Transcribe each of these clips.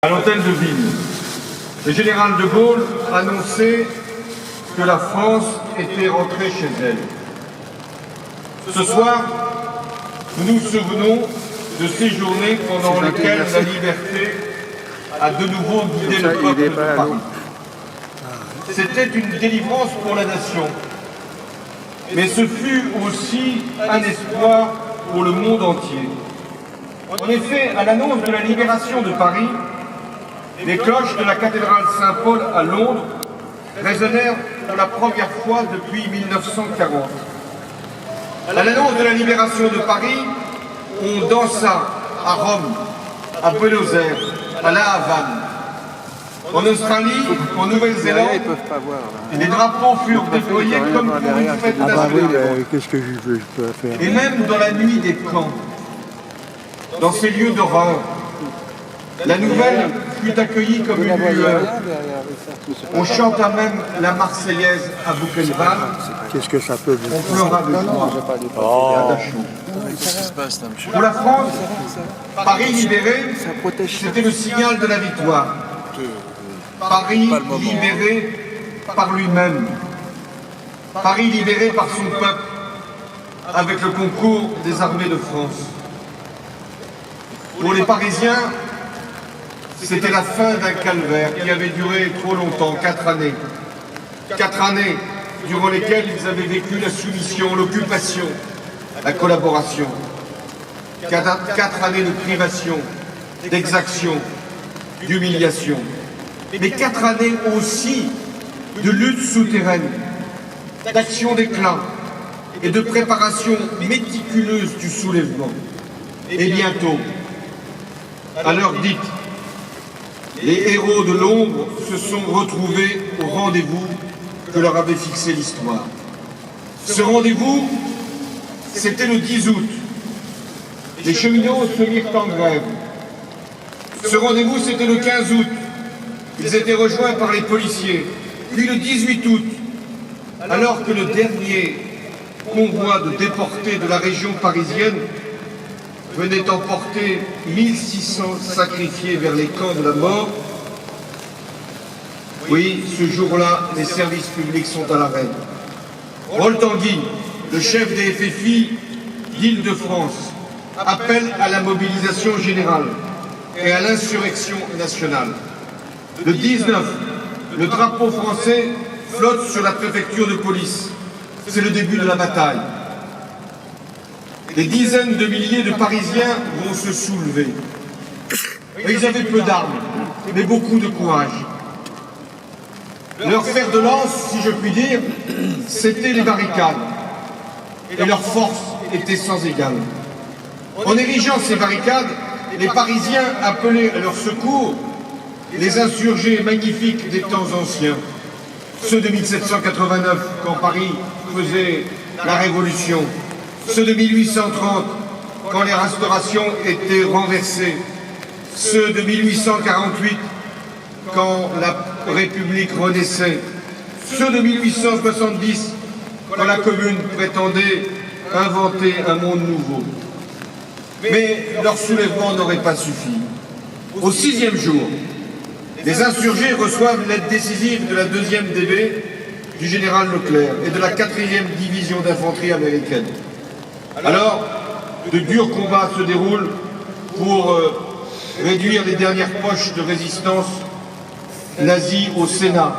À l'hôtel de ville, le général de Gaulle annonçait que la France était rentrée chez elle. Ce soir, nous nous souvenons de ces journées pendant lesquelles la liberté a de nouveau guidé le peuple de Paris. C'était une délivrance pour la nation, mais ce fut aussi un espoir pour le monde entier. En effet, à l'annonce de la libération de Paris, les cloches de la cathédrale Saint-Paul à Londres résonnèrent pour la première fois depuis 1940. À l'annonce de la libération de Paris, on dansa à Rome, à Buenos Aires, à La Havane. En Australie, en Nouvelle-Zélande, les drapeaux furent déployés comme pour une fête nationale. Qu'est-ce que je peux faire? Et même dans la nuit des camps, dans ces lieux d'horreur, la nouvelle fut accueillie comme une lueur. On chanta même la Marseillaise à Buchenwald. Qu'est-ce que ça peut vous On pleura de joie et à Dachau. Pour la France, Paris libéré, c'était le signal de la victoire. Paris libéré par lui-même. Paris libéré par son peuple, avec le concours des armées de France. Pour les Parisiens, c'était la fin d'un calvaire qui avait duré trop longtemps, 4 années. 4 années durant lesquelles ils avaient vécu la soumission, l'occupation, la collaboration. 4 années de privation, d'exaction, d'humiliation. Mais 4 années aussi de lutte souterraine, d'action d'éclat et de préparation méticuleuse du soulèvement. Et bientôt, à l'heure dite, les héros de l'ombre se sont retrouvés au rendez-vous que leur avait fixé l'histoire. Ce rendez-vous, c'était le 10 août. Les cheminots se mirent en grève. Ce rendez-vous, c'était le 15 août. Ils étaient rejoints par les policiers. Puis le 18 août, alors que le dernier convoi de déportés de la région parisienne venait emporter 1600 sacrifiés vers les camps de la mort. Oui, ce jour-là, les services publics sont à l'arrêt. Rol Tanguy, le chef des FFI d'Île-de-France, appelle à la mobilisation générale et à l'insurrection nationale. Le 19, le drapeau français flotte sur la préfecture de police. C'est le début de la bataille. Des dizaines de milliers de Parisiens vont se soulever. Et ils avaient peu d'armes, mais beaucoup de courage. Leur fer de lance, si je puis dire, c'était les barricades. Et leur force était sans égale. En érigeant ces barricades, les Parisiens appelaient à leur secours les insurgés magnifiques des temps anciens. Ceux de 1789, quand Paris faisait la Révolution. Ceux de 1830, quand les restaurations étaient renversées. Ceux de 1848, quand la République renaissait. Ceux de 1870, quand la Commune prétendait inventer un monde nouveau. Mais leur soulèvement n'aurait pas suffi. Au 6e jour, les insurgés reçoivent l'aide décisive de la 2e DB du général Leclerc et de la 4e division d'infanterie américaine. Alors, de durs combats se déroulent pour réduire les dernières poches de résistance nazie au Sénat,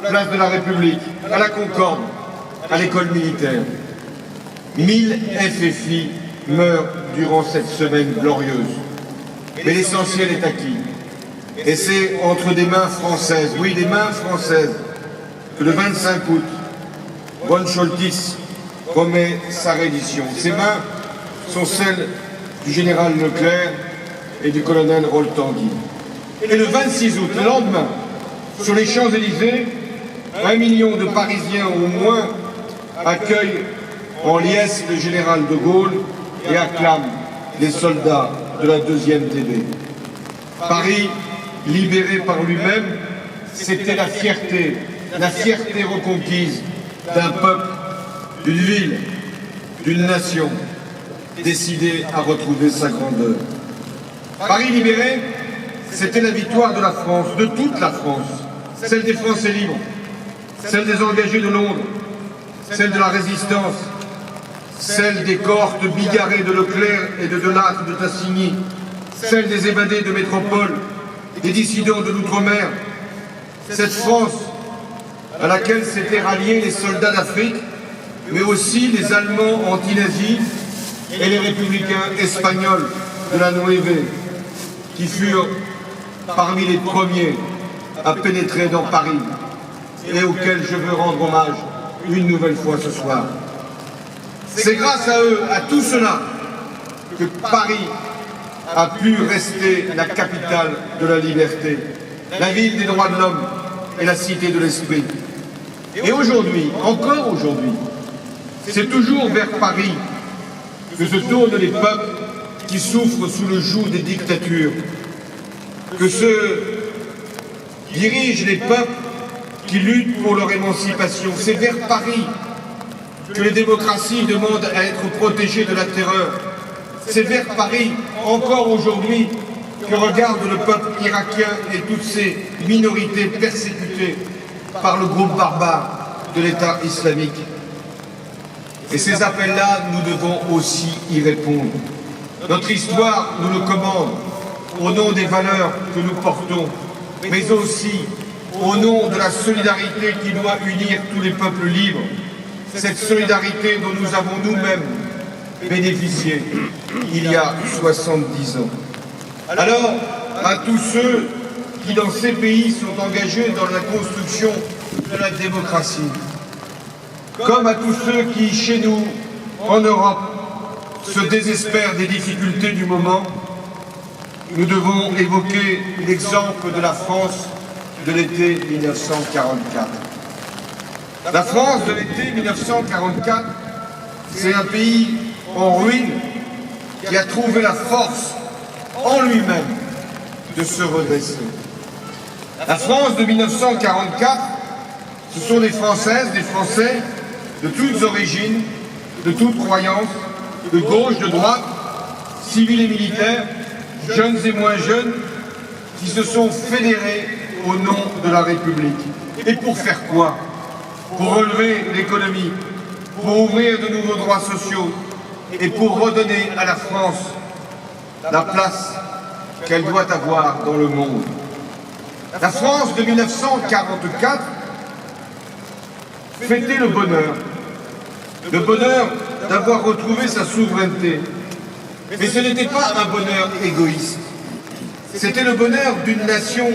place de la République, à la Concorde, à l'école militaire. 1000 FFI meurent durant cette semaine glorieuse. Mais l'essentiel est acquis. Et c'est entre des mains françaises, oui, des mains françaises, que le 25 août, von Scholtitz promet sa reddition. Ces mains sont celles du général Leclerc et du colonel Rol Tanguy. Et le 26 août, le lendemain, sur les Champs-Élysées, 1 million de Parisiens au moins accueillent en liesse le général de Gaulle et acclament les soldats de la 2e DB. Paris, libéré par lui-même, c'était la fierté reconquise d'un peuple, d'une ville, d'une nation, décidée à retrouver sa grandeur. Paris libéré, c'était la victoire de la France, de toute la France, celle des Français libres, celle des engagés de Londres, celle de la résistance, celle des cohortes bigarrées de Leclerc et de Delattre de Tassigny, celle des évadés de métropole, des dissidents de l'outre-mer, cette France à laquelle s'étaient ralliés les soldats d'Afrique, mais aussi les Allemands anti-nazis et les républicains espagnols de la Nueve, qui furent parmi les premiers à pénétrer dans Paris et auxquels je veux rendre hommage une nouvelle fois ce soir. C'est grâce à eux, à tout cela, que Paris a pu rester la capitale de la liberté, la ville des droits de l'homme et la cité de l'esprit. Et aujourd'hui, encore aujourd'hui, c'est toujours vers Paris que se tournent les peuples qui souffrent sous le joug des dictatures, que se dirigent les peuples qui luttent pour leur émancipation. C'est vers Paris que les démocraties demandent à être protégées de la terreur. C'est vers Paris, encore aujourd'hui, que regarde le peuple irakien et toutes ces minorités persécutées par le groupe barbare de l'État islamique. Et ces appels-là, nous devons aussi y répondre. Notre histoire nous le commande, au nom des valeurs que nous portons, mais aussi au nom de la solidarité qui doit unir tous les peuples libres, cette solidarité dont nous avons nous-mêmes bénéficié il y a 70 ans. Alors, à tous ceux qui dans ces pays sont engagés dans la construction de la démocratie, comme à tous ceux qui, chez nous, en Europe, se désespèrent des difficultés du moment, nous devons évoquer l'exemple de la France de l'été 1944. La France de l'été 1944, c'est un pays en ruine qui a trouvé la force en lui-même de se redresser. La France de 1944, ce sont des Françaises, des Français de toutes origines, de toutes croyances, de gauche, de droite, civils et militaires, jeunes et moins jeunes, qui se sont fédérés au nom de la République. Et pour faire quoi? Pour relever l'économie, pour ouvrir de nouveaux droits sociaux et pour redonner à la France la place qu'elle doit avoir dans le monde. La France de 1944 fêtait le bonheur d'avoir retrouvé sa souveraineté. Mais ce n'était pas un bonheur égoïste, c'était le bonheur d'une nation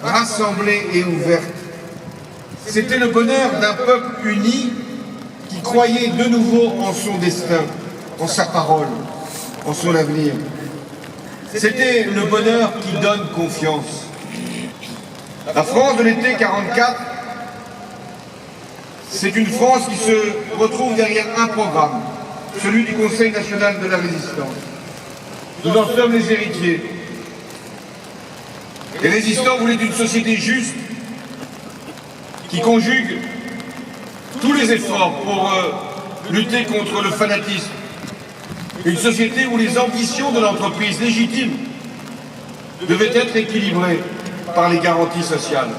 rassemblée et ouverte. C'était le bonheur d'un peuple uni qui croyait de nouveau en son destin, en sa parole, en son avenir. C'était le bonheur qui donne confiance. La France de l'été 44, c'est une France qui se retrouve derrière un programme, celui du Conseil national de la résistance. Nous en sommes les héritiers. Les résistants voulaient une société juste qui conjugue tous les efforts pour lutter contre le fanatisme. Une société où les ambitions de l'entreprise légitime devaient être équilibrées par les garanties sociales.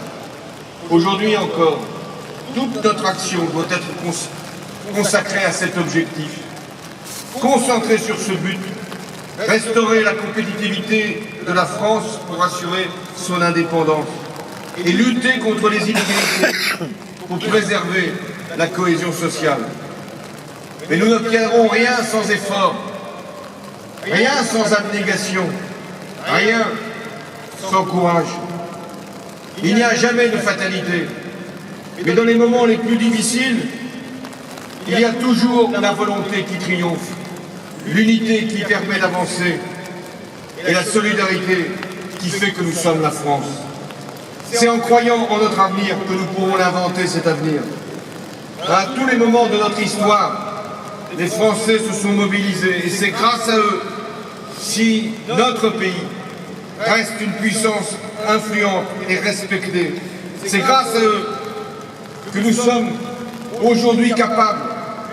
Aujourd'hui encore, toute notre action doit être consacrée à cet objectif, concentrée sur ce but, restaurer la compétitivité de la France pour assurer son indépendance et lutter contre les inégalités pour préserver la cohésion sociale. Mais nous n'obtiendrons rien sans effort, rien sans abnégation, rien sans courage. Il n'y a jamais de fatalité, mais dans les moments les plus difficiles, il y a toujours la volonté qui triomphe, l'unité qui permet d'avancer et la solidarité qui fait que nous sommes la France. C'est en croyant en notre avenir que nous pourrons l'inventer, cet avenir. À tous les moments de notre histoire, les Français se sont mobilisés et c'est grâce à eux si notre pays reste une puissance influente et respectée. C'est grâce à eux que nous sommes aujourd'hui capables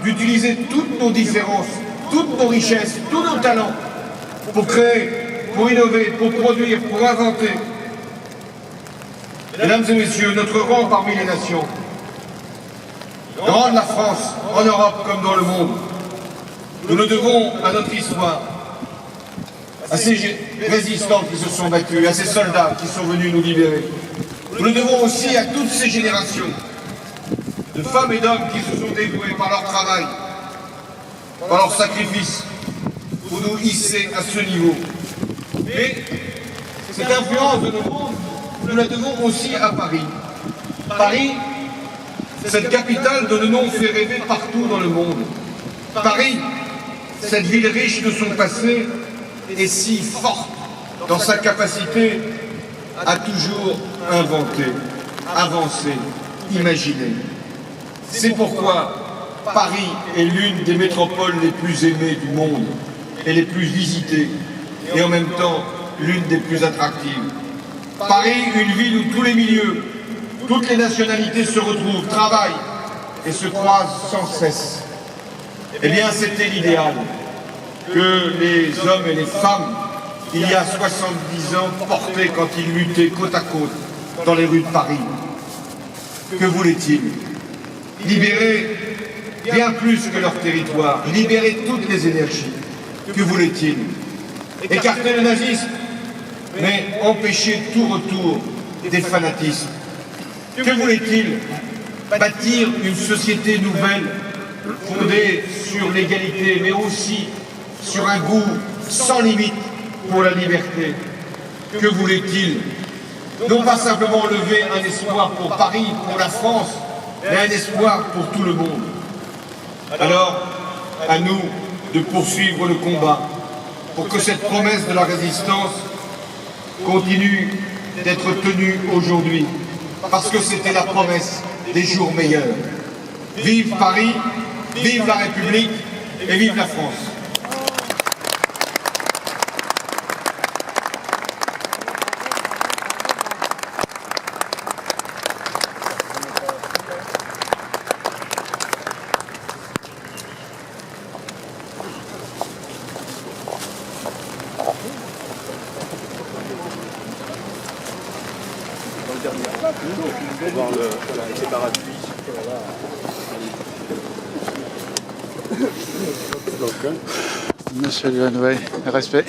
d'utiliser toutes nos différences, toutes nos richesses, tous nos talents pour créer pour innover, pour produire, pour inventer. Mesdames et messieurs, notre rang parmi les nations, le rang de la France, en Europe comme dans le monde, nous le devons à notre histoire, à ces résistants qui se sont battus, à ces soldats qui sont venus nous libérer. Nous le devons aussi à toutes ces générations de femmes et d'hommes qui se sont dévoués par leur travail, par leur sacrifice, pour nous hisser à ce niveau. Mais cette influence de nos mondes, nous la devons aussi à Paris. Paris, cette capitale dont le nom fait rêver partout dans le monde. Paris, cette ville riche de son passé, est si forte dans sa capacité à toujours inventer, avancer, imaginer. C'est pourquoi Paris est l'une des métropoles les plus aimées du monde et les plus visitées, et en même temps l'une des plus attractives. Paris, une ville où tous les milieux, toutes les nationalités se retrouvent, travaillent et se croisent sans cesse. Eh bien, c'était l'idéal que les hommes et les femmes, il y a 70 ans, portaient quand ils luttaient côte à côte dans les rues de Paris. Que voulaient-ils? Libérer bien plus que leur territoire, libérer toutes les énergies. Que voulaient-ils? Écarter le nazisme, mais empêcher tout retour des fanatismes. Que voulait-il? Bâtir une société nouvelle, fondée sur l'égalité, mais aussi sur un goût sans limite pour la liberté. Que voulait-il? Non pas simplement lever un espoir pour Paris, pour la France, mais un espoir pour tout le monde. Alors, à nous de poursuivre le combat pour que cette promesse de la résistance continue d'être tenue aujourd'hui, parce que c'était la promesse des jours meilleurs. Vive Paris, vive la République et vive la France. On va voir avec les parapluies. Monsieur Lionel, respect.